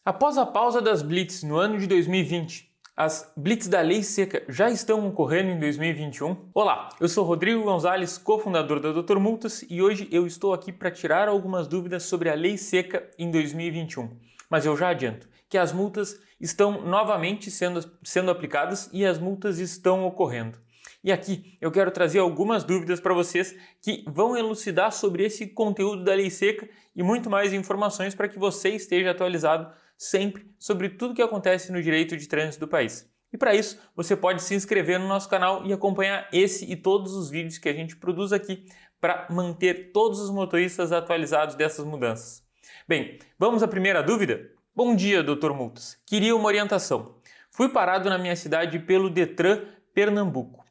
Após a pausa das blitz no ano de 2020, as blitz da Lei Seca já estão ocorrendo em 2021? Olá, eu sou Rodrigo Gonzalez, cofundador da Dr. Multas, e hoje eu estou aqui para tirar algumas dúvidas sobre a Lei Seca em 2021. Mas eu já adianto que as multas estão novamente sendo aplicadas e as multas estão ocorrendo. E aqui eu quero trazer algumas dúvidas para vocês que vão elucidar sobre esse conteúdo da Lei Seca e muito mais informações para que você esteja atualizado sempre sobre tudo que acontece no direito de trânsito do país. E para isso, você pode se inscrever no nosso canal e acompanhar esse e todos os vídeos que a gente produz aqui para manter todos os motoristas atualizados dessas mudanças. Bem, vamos à primeira dúvida? Bom dia, Dr. Multas. Queria uma orientação. Fui parado na minha cidade pelo Detran Pernambuco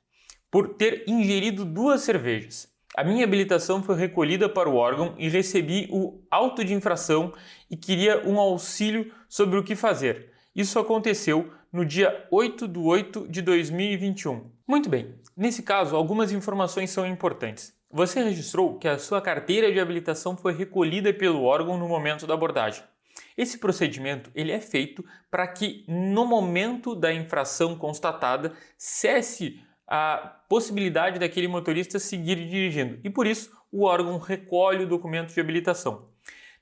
por ter ingerido 2 cervejas. A minha habilitação foi recolhida para o órgão e recebi o auto de infração e queria um auxílio sobre o que fazer. Isso aconteceu no dia 8/8/2021. Muito bem, nesse caso algumas informações são importantes. Você registrou que a sua carteira de habilitação foi recolhida pelo órgão no momento da abordagem. Esse procedimento ele é feito para que no momento da infração constatada cesse a possibilidade daquele motorista seguir dirigindo e por isso o órgão recolhe o documento de habilitação.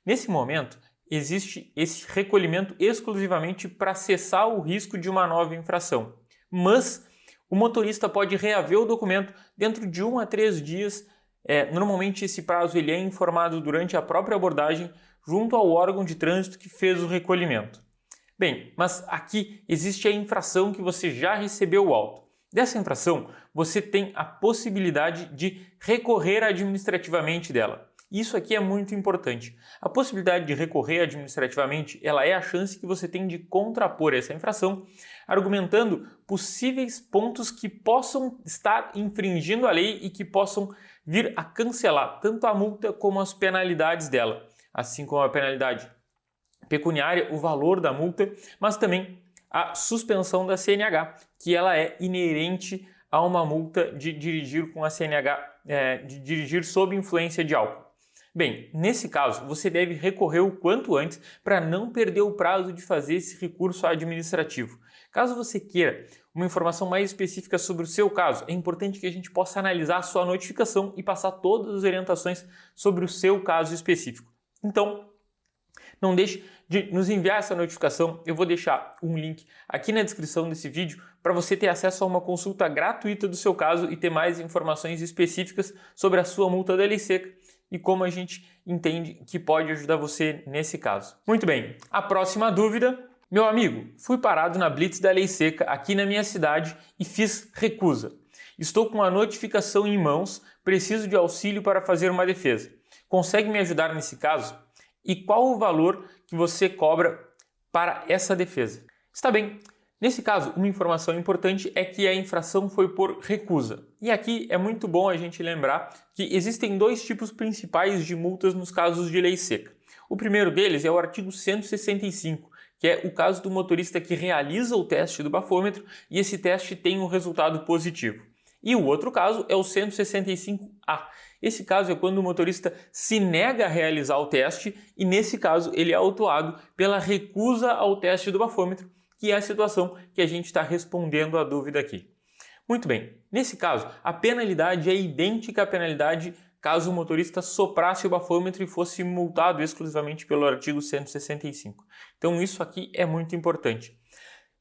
Nesse momento existe esse recolhimento exclusivamente para cessar o risco de uma nova infração, mas o motorista pode reaver o documento dentro de 1 a 3 dias. Normalmente esse prazo ele é informado durante a própria abordagem junto ao órgão de trânsito que fez o recolhimento. Bem, mas aqui existe a infração que você já recebeu o auto. Dessa infração, você tem a possibilidade de recorrer administrativamente dela. Isso aqui é muito importante. A possibilidade de recorrer administrativamente, ela é a chance que você tem de contrapor essa infração, argumentando possíveis pontos que possam estar infringindo a lei e que possam vir a cancelar tanto a multa como as penalidades dela, assim como a penalidade pecuniária, o valor da multa, mas também a suspensão da CNH, que ela é inerente a uma multa de dirigir com a CNH, de dirigir sob influência de álcool. Bem, nesse caso, você deve recorrer o quanto antes para não perder o prazo de fazer esse recurso administrativo. Caso você queira uma informação mais específica sobre o seu caso, é importante que a gente possa analisar a sua notificação e passar todas as orientações sobre o seu caso específico. Então, não deixe de nos enviar essa notificação, eu vou deixar um link aqui na descrição desse vídeo para você ter acesso a uma consulta gratuita do seu caso e ter mais informações específicas sobre a sua multa da Lei Seca e como a gente entende que pode ajudar você nesse caso. Muito bem, a próxima dúvida. Meu amigo, fui parado na blitz da Lei Seca aqui na minha cidade e fiz recusa. Estou com a notificação em mãos, preciso de auxílio para fazer uma defesa. Consegue me ajudar nesse caso? E qual o valor que você cobra para essa defesa? Está bem. Nesse caso, uma informação importante é que a infração foi por recusa. E aqui é muito bom a gente lembrar que existem 2 tipos principais de multas nos casos de lei seca. O primeiro deles é o artigo 165, que é o caso do motorista que realiza o teste do bafômetro e esse teste tem um resultado positivo. E o outro caso é o 165A. Esse caso é quando o motorista se nega a realizar o teste e, nesse caso, ele é autuado pela recusa ao teste do bafômetro, que é a situação que a gente está respondendo a dúvida aqui. Muito bem, nesse caso, a penalidade é idêntica à penalidade caso o motorista soprasse o bafômetro e fosse multado exclusivamente pelo artigo 165. Então isso aqui é muito importante.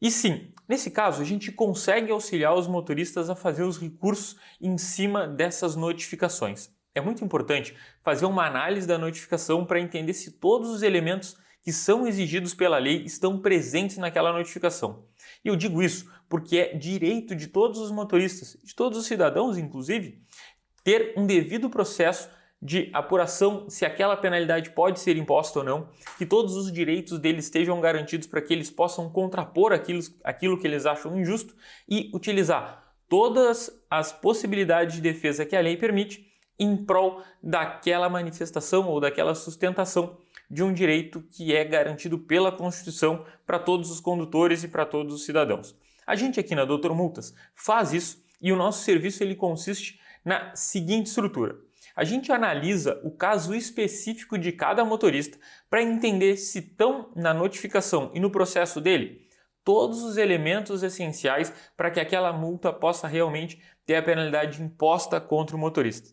E sim, nesse caso a gente consegue auxiliar os motoristas a fazer os recursos em cima dessas notificações. É muito importante fazer uma análise da notificação para entender se todos os elementos que são exigidos pela lei estão presentes naquela notificação. E eu digo isso porque é direito de todos os motoristas, de todos os cidadãos inclusive, ter um devido processo de apuração se aquela penalidade pode ser imposta ou não, que todos os direitos deles estejam garantidos para que eles possam contrapor aquilo que eles acham injusto e utilizar todas as possibilidades de defesa que a lei permite em prol daquela manifestação ou daquela sustentação de um direito que é garantido pela Constituição para todos os condutores e para todos os cidadãos. A gente aqui na Dr. Multas faz isso e o nosso serviço ele consiste na seguinte estrutura. A gente analisa o caso específico de cada motorista para entender se estão na notificação e no processo dele todos os elementos essenciais para que aquela multa possa realmente ter a penalidade imposta contra o motorista.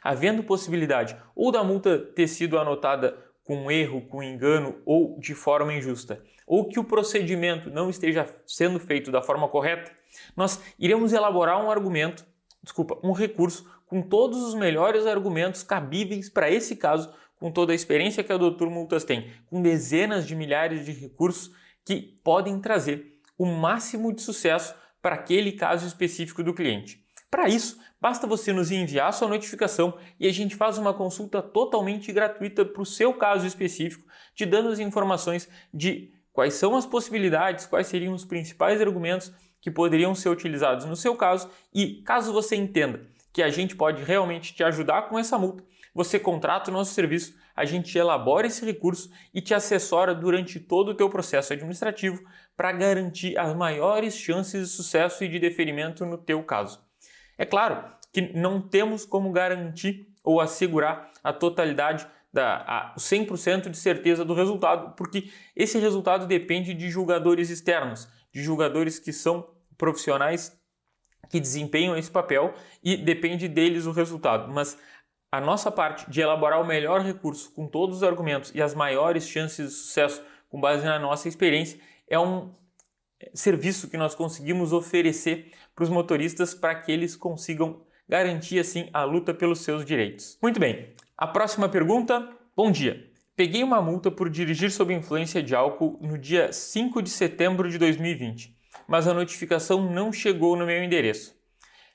Havendo possibilidade ou da multa ter sido anotada com erro, com engano ou de forma injusta, ou que o procedimento não esteja sendo feito da forma correta, nós iremos elaborar um recurso com todos os melhores argumentos cabíveis para esse caso, com toda a experiência que a Doutor Multas tem, com dezenas de milhares de recursos que podem trazer o máximo de sucesso para aquele caso específico do cliente. Para isso, basta você nos enviar sua notificação e a gente faz uma consulta totalmente gratuita para o seu caso específico, te dando as informações de quais são as possibilidades, quais seriam os principais argumentos que poderiam ser utilizados no seu caso e, caso você entenda que a gente pode realmente te ajudar com essa multa, você contrata o nosso serviço, a gente elabora esse recurso e te assessora durante todo o teu processo administrativo para garantir as maiores chances de sucesso e de deferimento no teu caso. É claro que não temos como garantir ou assegurar a totalidade, o 100% de certeza do resultado, porque esse resultado depende de julgadores externos, de julgadores que são profissionais que desempenham esse papel e depende deles o resultado. Mas a nossa parte de elaborar o melhor recurso com todos os argumentos e as maiores chances de sucesso com base na nossa experiência é um serviço que nós conseguimos oferecer para os motoristas para que eles consigam garantir assim a luta pelos seus direitos. Muito bem, a próxima pergunta. Bom dia, peguei uma multa por dirigir sob influência de álcool no dia 5 de setembro de 2020, mas a notificação não chegou no meu endereço.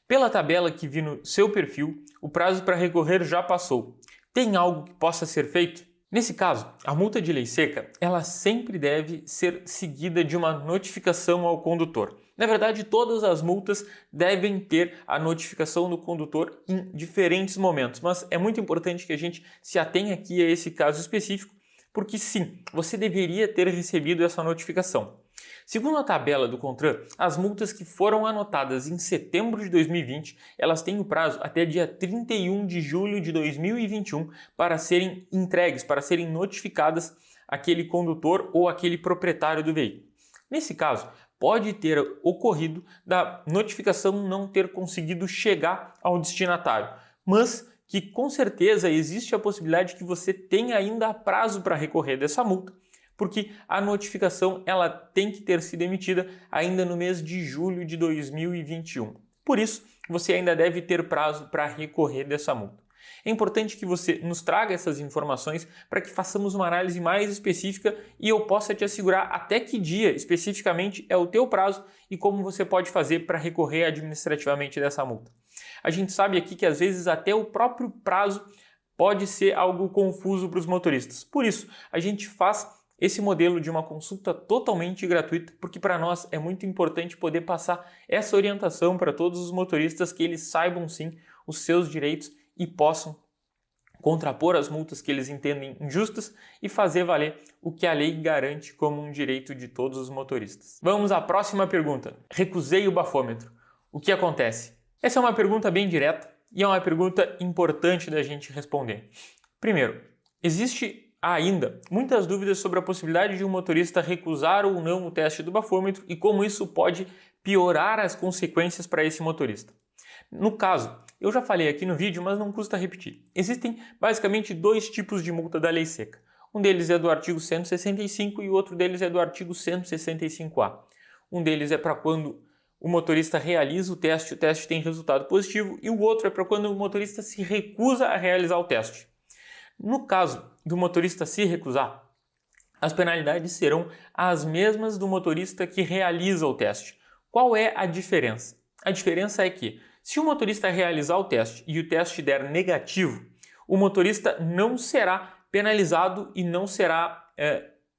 Pela tabela que vi no seu perfil, o prazo para recorrer já passou. Tem algo que possa ser feito? Nesse caso, a multa de lei seca, ela sempre deve ser seguida de uma notificação ao condutor. Na verdade, todas as multas devem ter a notificação do condutor em diferentes momentos, mas é muito importante que a gente se atenha aqui a esse caso específico, porque sim, você deveria ter recebido essa notificação. Segundo a tabela do CONTRAN, as multas que foram anotadas em setembro de 2020, elas têm o prazo até dia 31 de julho de 2021 para serem entregues, para serem notificadas àquele condutor ou àquele proprietário do veículo. Nesse caso, pode ter ocorrido da notificação não ter conseguido chegar ao destinatário, mas que com certeza existe a possibilidade que você tenha ainda prazo para recorrer dessa multa, porque a notificação ela tem que ter sido emitida ainda no mês de julho de 2021. Por isso, você ainda deve ter prazo para recorrer dessa multa. É importante que você nos traga essas informações para que façamos uma análise mais específica e eu possa te assegurar até que dia especificamente é o teu prazo e como você pode fazer para recorrer administrativamente dessa multa. A gente sabe aqui que às vezes até o próprio prazo pode ser algo confuso para os motoristas. Por isso, a gente faz esse modelo de uma consulta totalmente gratuita, porque para nós é muito importante poder passar essa orientação para todos os motoristas, que eles saibam sim os seus direitos e possam contrapor as multas que eles entendem injustas e fazer valer o que a lei garante como um direito de todos os motoristas. Vamos à próxima pergunta. Recusei o bafômetro. O que acontece? Essa é uma pergunta bem direta e é uma pergunta importante da gente responder. Primeiro, existe ainda muitas dúvidas sobre a possibilidade de um motorista recusar ou não o teste do bafômetro e como isso pode piorar as consequências para esse motorista. No caso, eu já falei aqui no vídeo, mas não custa repetir. Existem basicamente dois tipos de multa da lei seca. Um deles é do artigo 165 e o outro deles é do artigo 165A. Um deles é para quando o motorista realiza o teste tem resultado positivo, e o outro é para quando o motorista se recusa a realizar o teste. No caso do motorista se recusar, as penalidades serão as mesmas do motorista que realiza o teste. Qual é a diferença? A diferença é que, se o motorista realizar o teste e o teste der negativo, o motorista não será penalizado e não será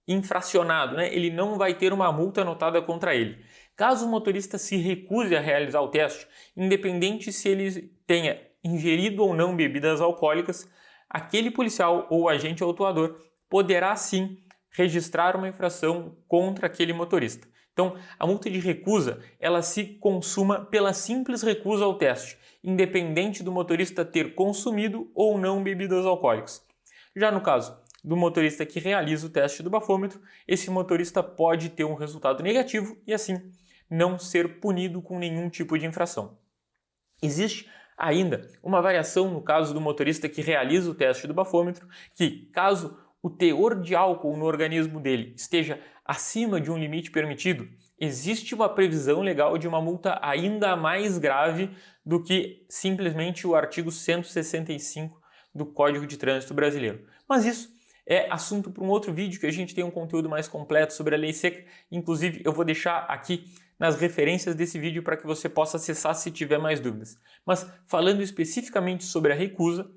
infracionado, né? Ele não vai ter uma multa anotada contra ele. Caso o motorista se recuse a realizar o teste, independente se ele tenha ingerido ou não bebidas alcoólicas, aquele policial ou agente autuador poderá sim registrar uma infração contra aquele motorista. Então, a multa de recusa, ela se consuma pela simples recusa ao teste, independente do motorista ter consumido ou não bebidas alcoólicas. Já no caso do motorista que realiza o teste do bafômetro, esse motorista pode ter um resultado negativo e, assim, não ser punido com nenhum tipo de infração. Existe ainda uma variação no caso do motorista que realiza o teste do bafômetro, que, caso o teor de álcool no organismo dele esteja acima de um limite permitido, existe uma previsão legal de uma multa ainda mais grave do que simplesmente o artigo 165 do Código de Trânsito Brasileiro. Mas isso é assunto para um outro vídeo, que a gente tem um conteúdo mais completo sobre a lei seca. Inclusive, eu vou deixar aqui nas referências desse vídeo para que você possa acessar se tiver mais dúvidas. Mas falando especificamente sobre a recusa,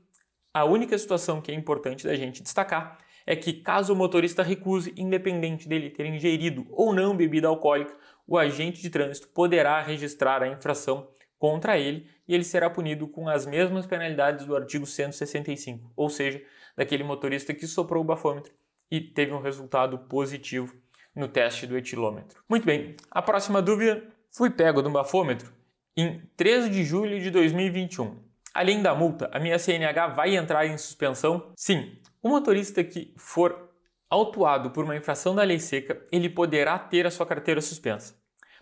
a única situação que é importante da gente destacar é que, caso o motorista recuse, independente dele ter ingerido ou não bebida alcoólica, o agente de trânsito poderá registrar a infração contra ele e ele será punido com as mesmas penalidades do artigo 165, ou seja, daquele motorista que soprou o bafômetro e teve um resultado positivo no teste do etilômetro. Muito bem, a próxima dúvida: fui pego no bafômetro em 13 de julho de 2021. Além da multa, a minha CNH vai entrar em suspensão? Sim, o motorista que for autuado por uma infração da lei seca, ele poderá ter a sua carteira suspensa.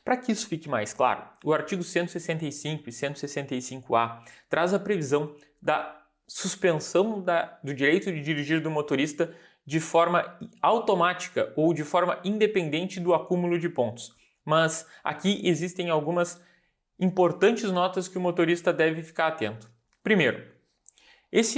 Para que isso fique mais claro, o artigo 165 e 165A traz a previsão da suspensão do direito de dirigir do motorista de forma automática ou de forma independente do acúmulo de pontos. Mas aqui existem algumas importantes notas que o motorista deve ficar atento. Primeiro,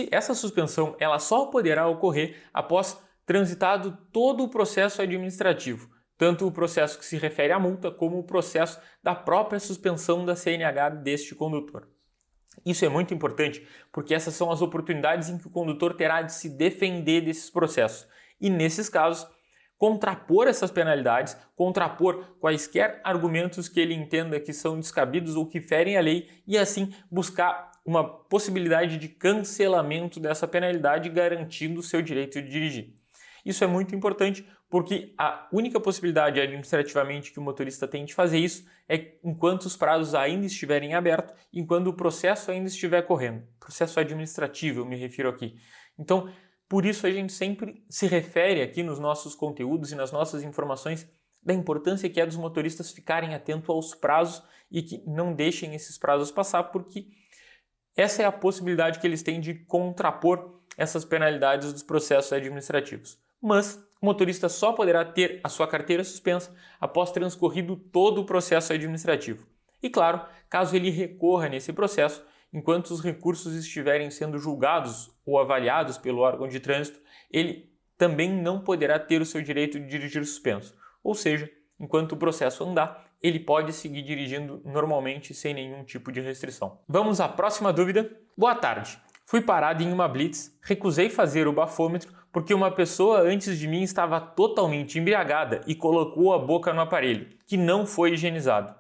essa suspensão ela só poderá ocorrer após transitado todo o processo administrativo, tanto o processo que se refere à multa como o processo da própria suspensão da CNH deste condutor. Isso é muito importante porque essas são as oportunidades em que o condutor terá de se defender desses processos e, nesses casos, contrapor essas penalidades, contrapor quaisquer argumentos que ele entenda que são descabidos ou que ferem a lei e, assim, buscar uma possibilidade de cancelamento dessa penalidade, garantindo o seu direito de dirigir. Isso é muito importante porque a única possibilidade administrativamente que o motorista tem de fazer isso é enquanto os prazos ainda estiverem abertos, enquanto o processo ainda estiver correndo. Processo administrativo, eu me refiro aqui. Então, por isso a gente sempre se refere aqui nos nossos conteúdos e nas nossas informações da importância que é dos motoristas ficarem atentos aos prazos e que não deixem esses prazos passar, porque essa é a possibilidade que eles têm de contrapor essas penalidades dos processos administrativos. Mas o motorista só poderá ter a sua carteira suspensa após transcorrido todo o processo administrativo. E claro, caso ele recorra nesse processo, enquanto os recursos estiverem sendo julgados ou avaliados pelo órgão de trânsito, ele também não poderá ter o seu direito de dirigir suspenso. Ou seja, enquanto o processo andar, ele pode seguir dirigindo normalmente sem nenhum tipo de restrição. Vamos à próxima dúvida. Boa tarde. Fui parado em uma blitz, recusei fazer o bafômetro porque uma pessoa antes de mim estava totalmente embriagada e colocou a boca no aparelho, que não foi higienizado.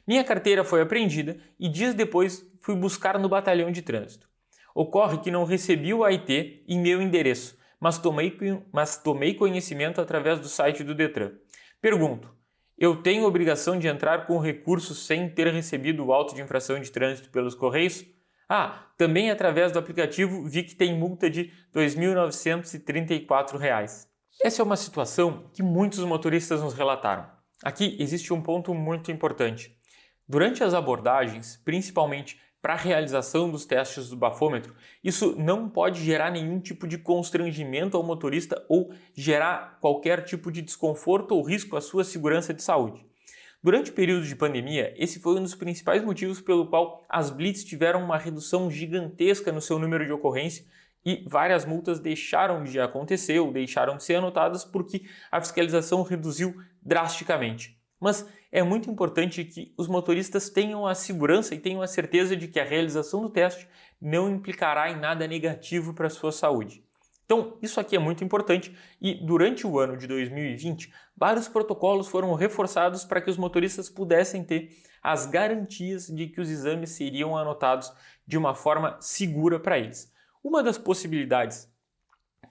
Minha carteira foi apreendida e dias depois fui buscar no batalhão de trânsito. Ocorre que não recebi o AIT em meu endereço, mas tomei conhecimento através do site do Detran. Pergunto: eu tenho obrigação de entrar com recurso sem ter recebido o auto de infração de trânsito pelos Correios? Também através do aplicativo vi que tem multa de R$ 2.934. Essa é uma situação que muitos motoristas nos relataram. Aqui existe um ponto muito importante. Durante as abordagens, principalmente para a realização dos testes do bafômetro, isso não pode gerar nenhum tipo de constrangimento ao motorista ou gerar qualquer tipo de desconforto ou risco à sua segurança de saúde. Durante o período de pandemia, esse foi um dos principais motivos pelo qual as blitz tiveram uma redução gigantesca no seu número de ocorrência e várias multas deixaram de acontecer ou deixaram de ser anotadas porque a fiscalização reduziu drasticamente. Mas é muito importante que os motoristas tenham a segurança e tenham a certeza de que a realização do teste não implicará em nada negativo para a sua saúde. Então, isso aqui é muito importante e durante o ano de 2020, vários protocolos foram reforçados para que os motoristas pudessem ter as garantias de que os exames seriam anotados de uma forma segura para eles. Uma das possibilidades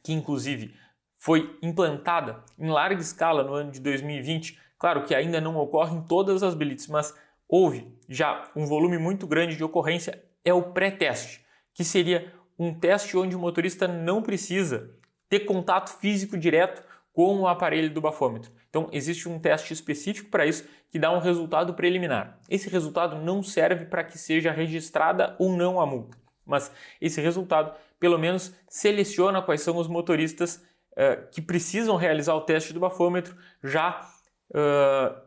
que, inclusive, foi implantada em larga escala no ano de 2020. Claro que ainda não ocorre em todas as blitz, mas houve já um volume muito grande de ocorrência, é o pré-teste, que seria um teste onde o motorista não precisa ter contato físico direto com o aparelho do bafômetro. Então, existe um teste específico para isso que dá um resultado preliminar. Esse resultado não serve para que seja registrada ou não a multa, mas esse resultado, pelo menos, seleciona quais são os motoristas que precisam realizar o teste do bafômetro, já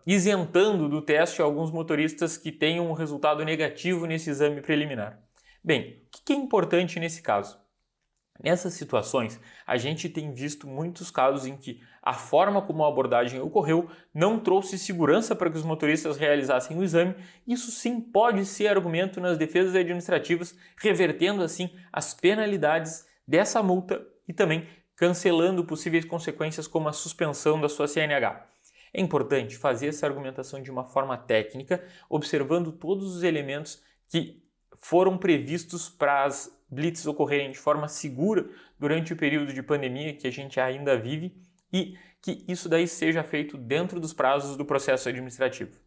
isentando do teste alguns motoristas que tenham um resultado negativo nesse exame preliminar. Bem, o que é importante nesse caso? Nessas situações, a gente tem visto muitos casos em que a forma como a abordagem ocorreu não trouxe segurança para que os motoristas realizassem o exame. Isso sim pode ser argumento nas defesas administrativas, revertendo assim as penalidades dessa multa e também cancelando possíveis consequências como a suspensão da sua CNH. É importante fazer essa argumentação de uma forma técnica, observando todos os elementos que foram previstos para as blitz ocorrerem de forma segura durante o período de pandemia que a gente ainda vive e que isso daí seja feito dentro dos prazos do processo administrativo.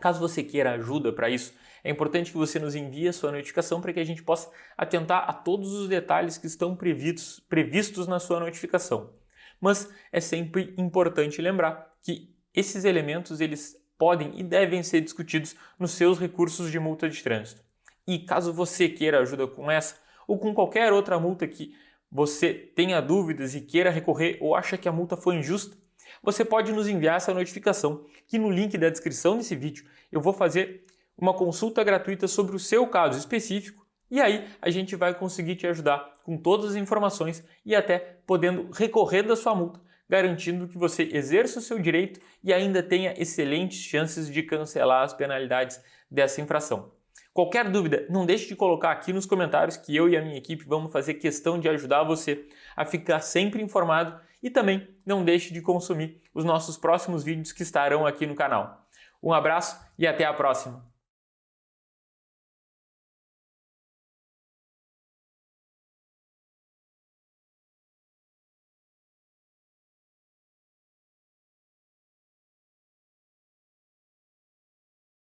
Caso você queira ajuda para isso, é importante que você nos envie a sua notificação para que a gente possa atentar a todos os detalhes que estão previstos na sua notificação. Mas é sempre importante lembrar que esses elementos eles podem e devem ser discutidos nos seus recursos de multa de trânsito. E caso você queira ajuda com essa ou com qualquer outra multa que você tenha dúvidas e queira recorrer ou acha que a multa foi injusta, você pode nos enviar essa notificação, que no link da descrição desse vídeo eu vou fazer uma consulta gratuita sobre o seu caso específico e aí a gente vai conseguir te ajudar com todas as informações e até podendo recorrer da sua multa, garantindo que você exerça o seu direito e ainda tenha excelentes chances de cancelar as penalidades dessa infração. Qualquer dúvida, não deixe de colocar aqui nos comentários que eu e a minha equipe vamos fazer questão de ajudar você a ficar sempre informado e também não deixe de consumir os nossos próximos vídeos que estarão aqui no canal. Um abraço e até a próxima!